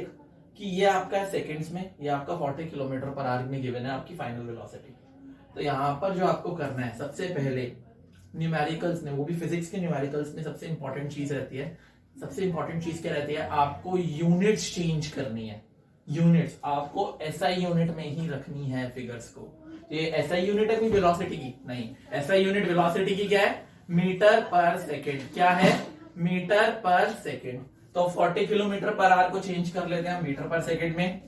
Speaker 1: कि ये आपका है सेकेंड्स में, ये आपका 40 किलोमीटर पर आवर में गिवन है आपकी फाइनल वेलोसिटी। तो यहां पर जो आपको करना है, सबसे पहले न्यूमेरिकल्स में, वो भी फिजिक्स के न्यूमेरिकल्स में सबसे इंपॉर्टेंट चीज रहती है। सबसे इंपॉर्टेंट चीज क्या रहती है? आपको यूनिट्स चेंज करनी है। यूनिट्स आपको एसआई यूनिट में ही रखनी है फिगर्स को। ये एसआई यूनिट है कोई वेलोसिटी की? नहीं। एसआई यूनिट वेलोसिटी की क्या है? Metre per second. क्या है? Metre per second. तो 40 किलोमीटर पर आवर को चेंज कर लेते हैं मीटर पर सेकेंड में,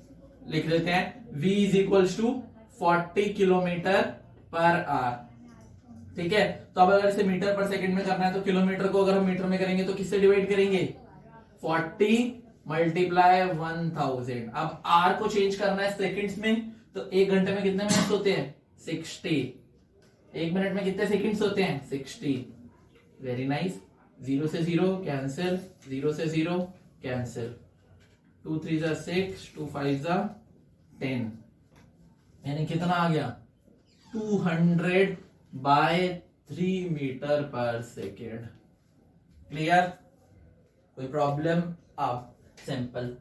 Speaker 1: लिख देते हैं v is equals to 40 kilometre per hour. ठीक है। तो अब अगर इसे मीटर पर सेकंड में करना है तो किलोमीटर को अगर हम मीटर में करेंगे तो किससे डिवाइड करेंगे? 40 मल्टीप्लाई 1000। अब आर को चेंज करना है सेकंड्स में, तो 1 घंटे में कितने मिनट होते हैं? 60। 1 मिनट में कितने सेकंड्स होते हैं? 60। Very nice. 0 से 0 कैंसिल, 0 से 0 कैंसिल, 2 3 जा 6, 2 5 जा 10, यानी कितना आ गया? 200 bye 3 metre per second. Clear? कोई प्रॉब्लम? अब सिंपल।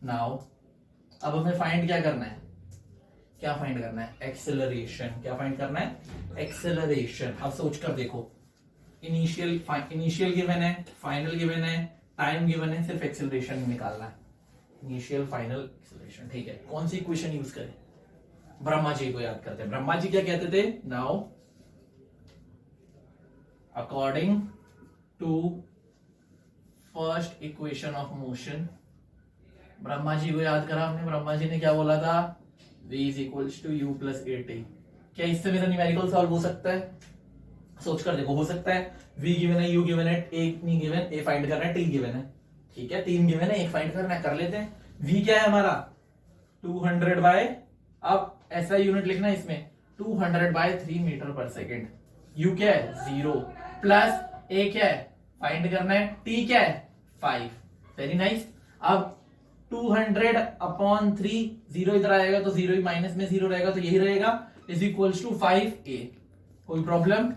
Speaker 1: नाउ अब हमें फाइंड क्या करना है? क्या फाइंड करना है? एक्सेलरेशन। क्या फाइंड करना है? एक्सेलरेशन। अब सोच कर देखो, इनिशियल गिवन है, फाइनल गिवन है, टाइम गिवन है, सिर्फ एक्सेलरेशन निकालना है। Initial, final, acceleration. ठीक है। कौन सी इक्वेशन यूज करें? ब्रह्मा जी को याद करते हैं। ब्रह्मा जी क्या कहते थे? Now according to first equation of motion, Brahma ji को याद करा हमने। ब्रह्मा जी ने क्या बोला था? v is equals to u plus a t. क्या इससे मेरा न्यूमेरिकल सॉल्व हो सकता है? सोच कर देखो, हो सकता है। v गिवन है, u गिवन है, a नहीं गिवन, a फाइंड करना है, t गिवन है। ठीक है। 3 गिवन है, 1 फाइंड करना है, कर लेते हैं। v क्या है हमारा? 200 बाय, अब ऐसा यूनिट लिखना है इसमें, 200/3 मीटर पर सेकेंड। u क्या है 0 प्लस a क्या है फाइंड करना है, t क्या है 5। Very nice. अब 200/3 0 इधर आएगा तो 0 माइनस में 0 रहेगा तो यही रहेगा, इज इक्वल्स टू 5a। कोई प्रॉब्लम?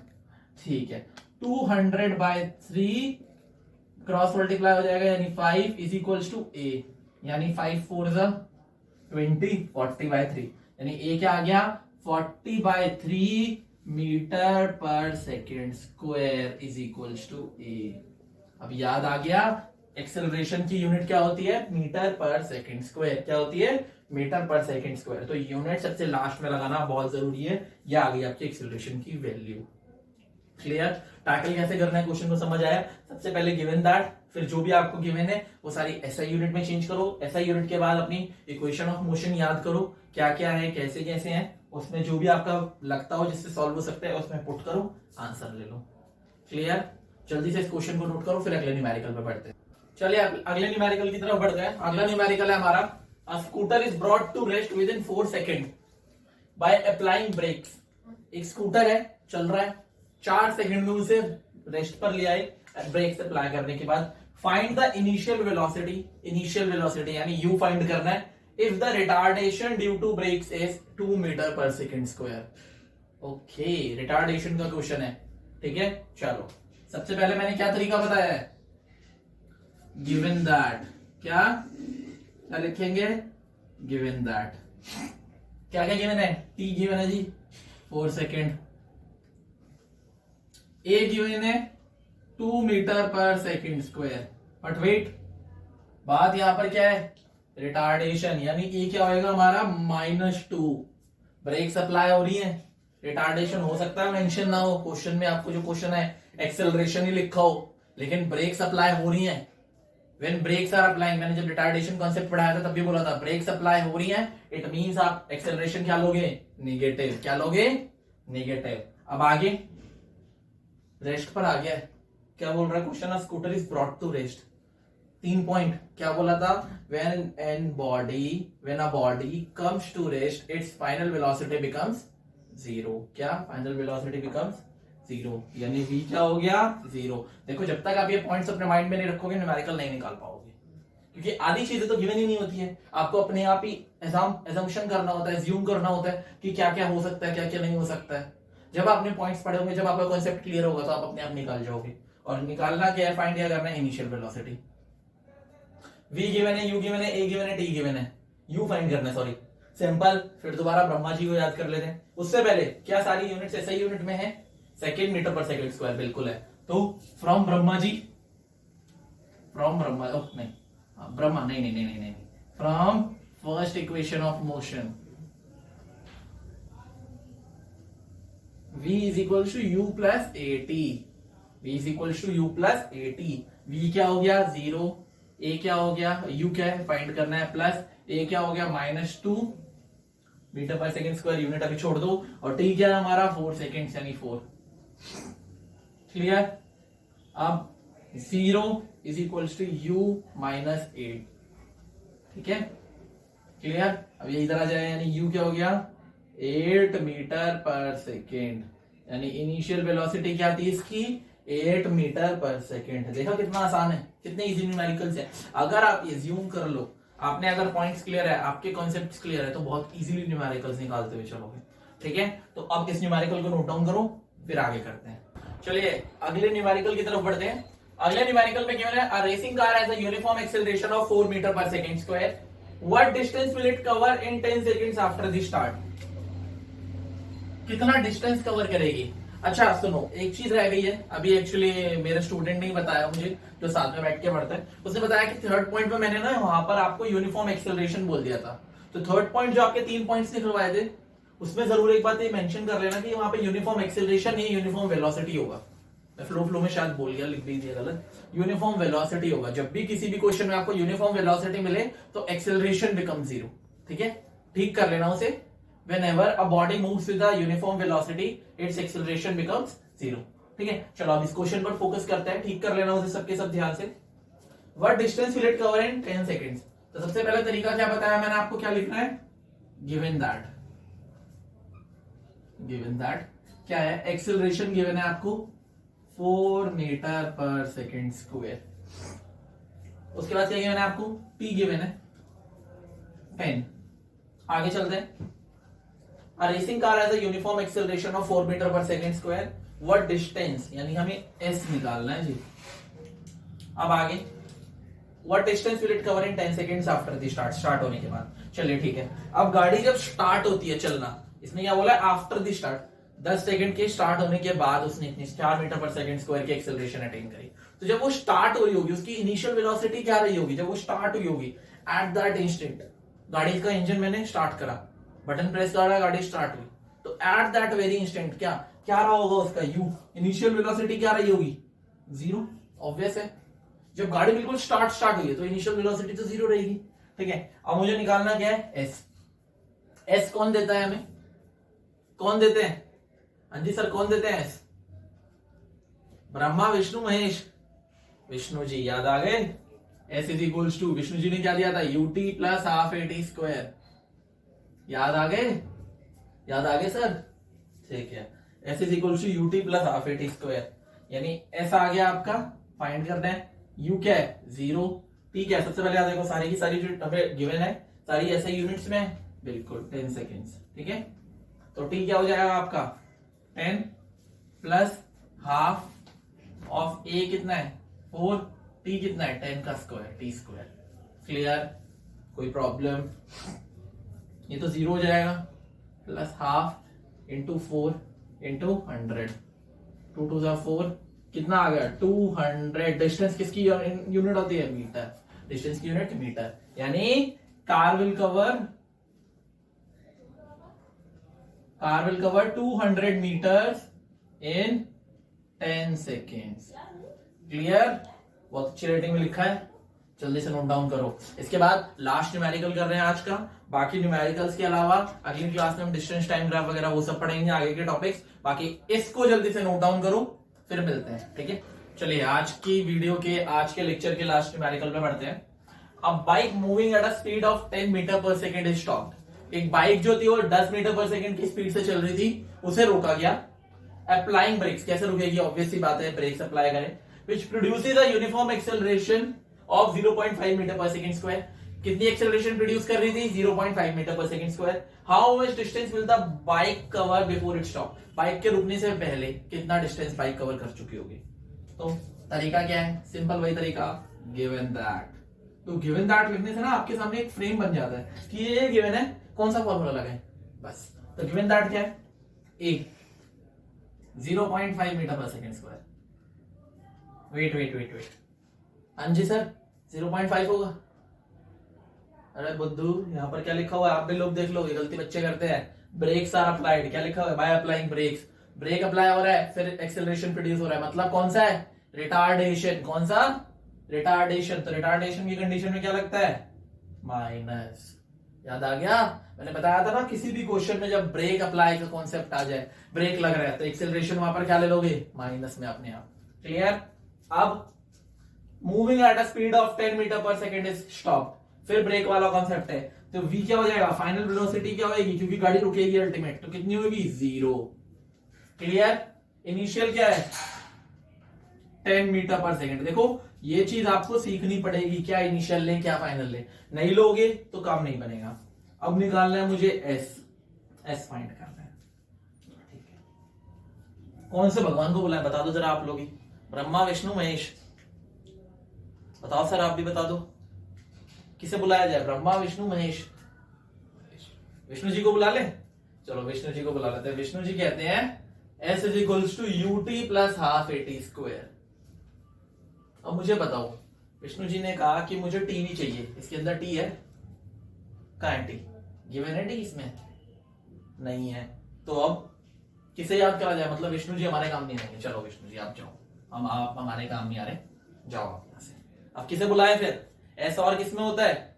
Speaker 1: ठीक है। 200/3 क्रॉस मल्टीप्लाई हो जाएगा यानी 5 इज इक्वल्स टू a, यानी 5 4 20 40/3 यानी a क्या आ गया 40/3 metre per second square is equals to a। अब याद आ गया एक्सेलरेशन की यूनिट क्या होती है मीटर पर सेकेंड स्क्वायर, क्या होती है मीटर पर सेकेंड स्क्वायर। तो यूनिट सबसे लास्ट में लगाना बहुत जरूरी है। यह आ गई आपकी एक्सेलरेशन की वैल्यू। क्लियर? टैकल कैसे करना है क्वेश्चन को समझ आया? सबसे पहले गिवन दैट, फिर जो भी आपको गिवन है वो सारी एसआई यूनिट में चेंज करो। एसआई यूनिट के बाद अपनी इक्वेशन ऑफ मोशन याद करो, क्या क्या है कैसे कैसे है, उसमें जो भी आपका लगता हो जिससे सॉल्व हो सकता है उसमें पुट करो, आंसर ले लो। क्लियर? जल्दी से इस क्वेश्चन को नोट करो, फिर अगले न्यूमेरिकल पे बढ़ते हैं। चलिए अगले न्यूमेरिकल की तरफ बढ़ते हैं। अगला न्यूमेरिकल है हमारा, a scooter is brought to rest within 4 second by applying brakes. एक स्कूटर है चल रहा है, 4 सेकंड में उसे रेस्ट पर लिया है ब्रेक्स अप्लाई करने के बाद। Find the initial velocity, initial velocity यानी यू फाइंड करना है if the retardation due to brakes is 2 metre per second square. Okay, retardation का क्वेश्चन है। ठीक है, चलो सबसे पहले मैंने क्या तरीका बताया है, गिवन दैट, क्या लिखेंगे, गिवन दैट, क्या क्या गिवन है, टी गिवन है जी 4 सेकेंड, ए गिवन है 2 metre per second square. But wait, बात यहां पर क्या है, रिटार्डेशन, यानी ए क्या होएगा हमारा -2। ब्रेक सप्लाई हो रही है, रिटार्डेशन हो सकता है मेंशन ना हो क्वेश्चन में, आपको जो क्वेश्चन है एक्सेलरेशन ही लिखा हो, लेकिन ब्रेक सप्लाई हो रही है। व्हेन ब्रेक्स आर अप्लाइंग, मैंने जब रिटार्डेशन कॉन्सेप्ट पढ़ाया था तब भी बोला था ब्रेक सप्लाई हो रही है, इट मींस आप एक्सेलरेशन क्या लोगे, नेगेटिव। क्या लोगे, नेगेटिव। अब आगे रेस्ट पर आ गया है, क्या बोल रहा है question, scooter is brought to rest. 3 point क्या बोला था, when a body comes to rest its final velocity becomes 0। क्या फाइनल वेलोसिटी becomes 0, यानी v क्या हो गया 0। देखो जब तक आप ये पॉइंट्स अपने माइंड में नहीं रखोगे न्यूमेरिकल नहीं निकाल पाओगे, क्योंकि आधी चीजें तो गिवन ही नहीं होती है, आपको अपने आप ही एजम्पशन करना होता है, एज्यूम करना होता है कि क्या क्या हो सकता है क्या क्या नहीं हो सकता है। जब आपने पॉइंट्स पढ़े होंगे, जब आपका कॉन्सेप्ट क्लियर होगा तो आप अपने आप निकाल जाओगे। और निकालना क्या है, फाइंड क्या करना है, इनिशियल वेलोसिटी। v गिवन है, u गिवन है, a गिवन है, t गिवन है, u फाइंड करना है, सॉरी सिंपल। फिर दोबारा ब्रह्मा जी को याद कर लेते हैं। उससे पहले क्या सारी यूनिट्स ऐसा यूनिट में है, second metre per second square बिल्कुल है। तो फ्रॉम ब्रह्मा जी, फ्रॉम ब्रह्मा, नहीं ब्रह्मा नहीं नहीं नहीं नहीं नहीं, from first equation of motion v is equal to u plus a t, v is equal to u plus a t. v क्या हो गया 0, a क्या हो गया, u क्या है फाइंड करना है, प्लस a क्या हो गया -2 metre per second square, unit अभी छोड़ दो, और t क्या है हमारा 4 सेकेंड यानी 4। क्लियर? अब 0 इज इक्वल टू u -8। ठीक है, क्लियर? अब ये इधर आ जाए, यानी u क्या हो गया 8 मीटर पर सेकेंड, यानी इनिशियल वेलोसिटी क्या थी इसकी 8 मीटर पर सेकेंड। देखा कितना आसान है, कितने इजी न्यूमेरिकल्स है। अगर आप ये ज्यूम कर लो, आपने अगर पॉइंट्स क्लियर है, आपके कॉन्सेप्ट्स क्लियर है, तो बहुत इजीली न्यूमेरिकल्स निकालते हुए चलोगे। ठीक है, तो अब इस न्यूमेरिकल को नोट डाउन करो, फिर आगे करते हैं। चलिए अगले न्यूमेरिकल की तरफ बढ़ते हैं। अगले न्यूमेरिकल में क्या है, a racing car has a uniform acceleration of 4 metre per second square, what distance will it cover in 10 seconds after the start. कितना डिस्टेंस कवर करेगी। अच्छा सुनो, एक चीज रह गई है, अभी एक्चुअली मेरे स्टूडेंट ने ही बताया मुझे, जो साथ में बैठ के पढ़ता है, उसने बताया कि थर्ड पॉइंट में मैंने ना वहां पर आपको यूनिफॉर्म एक्सेलरेशन बोल दिया था। तो थर्ड पॉइंट जो आपके 3 पॉइंट्स निकलवाए थे, उसमें जरूर एक बात ये मेंशन कर लेना कि वहां पे यूनिफॉर्म एक्सेलरेशन नहीं, यूनिफॉर्म वेलोसिटी होगा। मैं फ्लो में शायद बोल गया, लिख भी दिया गलत, यूनिफॉर्म वेलोसिटी होगा। जब भी किसी भी क्वेश्चन में आपको यूनिफॉर्म वेलोसिटी मिले तो एक्सेलरेशन बिकम 0। ठीक है, ठीक कर लेना उसे। Whenever a body moves with a uniform velocity, its acceleration becomes 0। ठीक है, चलो अब इस क्वेश्चन पर फोकस करते हैं, ठीक कर लेना उसे सबके सब ध्यान से। What distance will it cover in 10 seconds? तो सबसे पहला तरीका क्या बताया मैंने आपको, क्या लिखना है, given that। गिवन दैट क्या है, एक्सेलरेशन गिवन है आपको 4 मीटर पर सेकेंड स्क्वायर। उसके बाद क्या गिवन है आपको, p गिवन है 10। आगे चलते हैं। A racing car has a uniform acceleration of 4 metre per second square, what distance, यानी हमें s निकालना है जी। अब आगे what distance will it cover in 10 seconds after the start होने के बाद। चलिए ठीक है, अब गाड़ी जब स्टार्ट होती है चलना, इसने क्या बोला, आफ्टर द स्टार्ट 10 सेकंड के स्टार्ट होने के बाद उसने इतनी 4 मीटर पर सेकंड स्क्वायर की एक्सेलरेशन अटेन करी। तो जब वो स्टार्ट हुई होगी उसकी इनिशियल वेलोसिटी क्या रही होगी, जब वो स्टार्ट हुई होगी एट दैट इंस्टेंट, गाड़ी का इंजन मैंने स्टार्ट करा, बटन प्रेस करा, गाड़ी स्टार्ट हुई, तो एट दैट वेरी इंस्टेंट क्या क्या रहा होगा उसका u, इनिशियल वेलोसिटी क्या रही होगी, 0। ऑब्वियस है, जब गाड़ी बिल्कुल स्टार्ट हुई है तो इनिशियल वेलोसिटी तो 0 रहेगी। ठीक है, अब मुझे निकालना क्या है, s कौन देता है हमें, कौन देते हैं, हाँ जी सर कौन देते हैं एस, ब्रह्मा विष्णु महेश, विष्णु जी याद आ गए। S is equals to, Vishnu ji ने क्या दिया था, UT plus half A T square, याद आ गए, याद आ गए सर, ठीक है। S is equals to UT plus half A T square, यानी एस आ गया आपका, फाइंड करना है, यू क्या है 0, टी क्या है, सबसे पहले देखो सारी की सारी जो हमें गिवन है सारी ऐसे यूनिट्स में है, बिल्कुल 10 सेकेंड्स। ठीक है, तो टी क्या हो जाएगा आपका 10 प्लस हाफ ऑफ ए कितना है 4, टी कितना है 10 का स्क्वायर, टी स्क्वायर। क्लियर, कोई प्रॉब्लम, ये तो 0 हो जाएगा, प्लस हाफ इंटू 4 इंटू 100, 2 2 4 कितना आ गया 200। डिस्टेंस किसकी यूनिट होती है, मीटर, डिस्टेंस की यूनिट मीटर, यानी car will cover 200 meters in 10 seconds। Clear, बहुत अच्छी रेटिंग में लिखा है, जल्दी से नोट डाउन करो। इसके बाद लास्ट न्यूमेरिकल कर रहे हैं आज का, बाकी न्यूमेरिकल्स के अलावा अगली क्लास में हम डिस्टेंस टाइम ग्राफ वगैरह वो सब पढ़ेंगे, आगे के टॉपिक्स। बाकी इसको जल्दी से नोट डाउन करो, फिर मिलते हैं। ठीक है, चलिए आज की वीडियो के आज के लेक्चर के लास्ट न्यूमेरिकल पे बढ़ते हैं। अब bike moving at a speed of 10 metre per second is stopped. एक बाइक जो थी वो 10 मीटर पर सेकेंड की स्पीड से चल रही थी, उसे रोका गया। अप्लाइंग ब्रेक्स, कैसे रुकेगी, ऑब्वियस सी बात है ब्रेक्स अप्लाई करें, which produces a uniform acceleration of 0.5 metre per second square. कितनी एक्सेलरेशन प्रोड्यूस कर रही थी, 0.5 metre per second square. How much distance will the bike cover before it stop, bike के रुकने से पहले कितना डिस्टेंस बाइक कवर कर चुकी होगी। तो तरीका क्या है, सिंपल वही तरीका, गिवन दैट। तो गिवन दैट लिखने से ना आपके सामने एक फ्रेम बन जाता है कि ये गिवन है, कौन सा फॉर्मूला लगाएं, बस। तो गिवन दैट क्या है, ए 0.5 metre per second square. Wait, हाँ जी सर 0.5 होगा। अरे बुद्धू, यहाँ पर क्या लिखा हुआ है, आप भी लोग देख लो, गलती बच्चे करते हैं। ब्रेक्स आर अप्लाइड, क्या लिखा हुआ है, by applying brakes, brake apply हो रहा है, फिर एक्सेलरेशन प्रोड्यूस हो रहा है, मतलब कौन सा है, रिटार्डेशन। कौन सा, रिटार्डेशन। तो रिटार्डेशन की कंडीशन में क्या लगता है, माइनस। याद आ गया, मैंने बताया था ना, किसी भी क्वेश्चन में जब ब्रेक अप्लाई का कॉन्सेप्ट आ जाए, ब्रेक लग रहा है, तो एक्सेलरेशन वहां पर क्या ले लोगे, माइनस में अपने आप। क्लियर। अब moving at a speed of 10 metre per second is stop, फिर ब्रेक वाला कॉन्सेप्ट है, तो v क्या हो जाएगा, फाइनल वेलोसिटी क्या होगी, क्योंकि गाड़ी रुकेगी अल्टीमेट, तो कितनी होगी 0। क्लियर। इनिशियल क्या है 10 मीटर पर सेकेंड। देखो ये चीज आपको सीखनी पड़ेगी, क्या इनिशियल ले क्या फाइनल ले, नहीं लोगे तो काम नहीं बनेगा। अब निकालना है मुझे एस फाइंड करना है। ठीक है, कौन से भगवान को बुलाएं, बता दो जरा आप लोग ही, ब्रह्मा विष्णु महेश, बताओ सर, आप भी बता दो किसे बुलाया जाए, ब्रह्मा विष्णु महेश। विष्णु जी को बुला ले, चलो विष्णु जी को बुला लेते हैं। विष्णु जी कहते हैं s is equals to UT plus half A T square. अब मुझे बताओ, विष्णु जी ने कहा कि मुझे टी भी चाहिए, इसके अंदर टी है, कहां है टी, गिवन है टी इसमें नहीं है, तो अब किसे याद करा जाए, मतलब विष्णु जी हमारे काम नहीं आएंगे। चलो विष्णु जी आप जाओ, आप हमारे काम नहीं आ रहे, जाओ आप यहां से। अब किसे बुलाए फिर, ऐसा और किसमें होता है,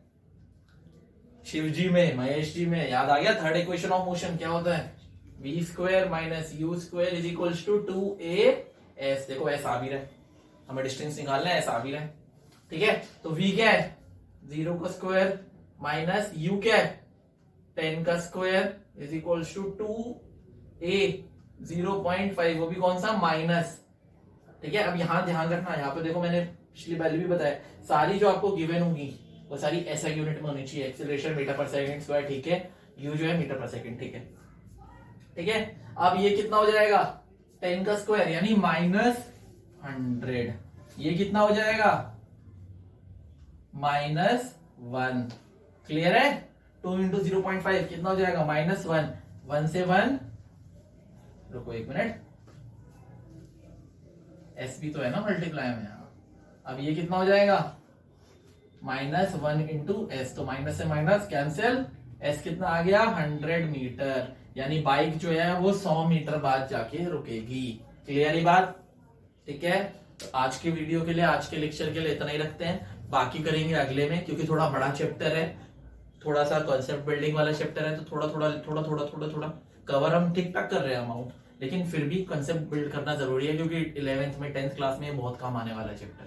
Speaker 1: शिव जी में, महेश जी में। याद आ गया, थर्ड इक्वेशन ऑफ मोशन क्या होता है, v square minus you square is equals to 2as। देखो एस आ भी रहा है, हमें डिस्टेंस निकालना है, एस आ भी रहा है। ठीक है, तो v क्या है 0 का स्क्वायर माइनस u क्या है 10 का स्क्वायर इज इक्वल्स टू ए 0.5 वो भी कौन सा माइनस, ठीक है। अब यहां ध्यान रखना, यहाँ पे देखो मैंने पिछली वैल्यू भी बताया, सारी जो आपको गिवन होंगी वो सारी ऐसा यूनिट में होनी चाहिए, एक्सेलरेशन मीटर पर सेकंड स्क्वायर, ठीक है, यू जो है मीटर पर सेकंड, ठीक है, ठीक है। अब ये कितना हो जाएगा 10 का स्क्वायर यानी -100, ये कितना हो जाएगा -1, क्लियर है। 2 इंटू 0.5 कितना हो जाएगा -1, 1 से 1, रुको एक मिनट, एस भी तो है ना मल्टीप्लाई में यहाँ। अब ये कितना हो जाएगा -1 इंटू एस, तो माइनस से माइनस कैंसिल, एस कितना आ गया 100 मीटर, यानी बाइक जो है वो 100 मीटर बाद जाके रुकेगी। क्लियर ही बात, ठीक है। तो आज के वीडियो के लिए, आज के लेक्चर के लिए इतना ही रखते हैं, बाकी करेंगे अगले में, क्योंकि थोड़ा बड़ा चैप्टर है, थोड़ा सा कॉन्सेप्ट बिल्डिंग वाला चैप्टर है, तो थोड़ा कवर हम ठीक ठाक कर रहे हैं अमाउंट, लेकिन फिर भी कंसेप्ट बिल्ड करना जरूरी है, क्योंकि 11th में 10th क्लास में बहुत काम आने वाला चैप्टर,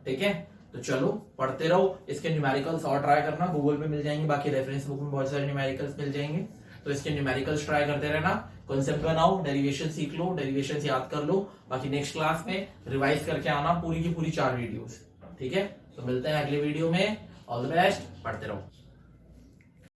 Speaker 1: ठीक है। तो चलो पढ़ते रहो, इसके न्यूमेरिकल्स और ट्राई करना, गूगल पे मिल जाएंगे, बाकी रेफरेंस बुक में बहुत सारे न्यूमेरिकल्स मिल जाएंगे, तो इसके न्यूमेरिकल्स ट्राई करते रहना, कॉन्सेप्ट बनाओ, डेरिवेशन सीख लो, डेरिवेशन याद कर लो, बाकी नेक्स्ट क्लास में रिवाइज करके आना पूरी की पूरी 4 वीडियोस, ठीक है। तो मिलते हैं अगले वीडियो में, ऑल द बेस्ट, पढ़ते रहो।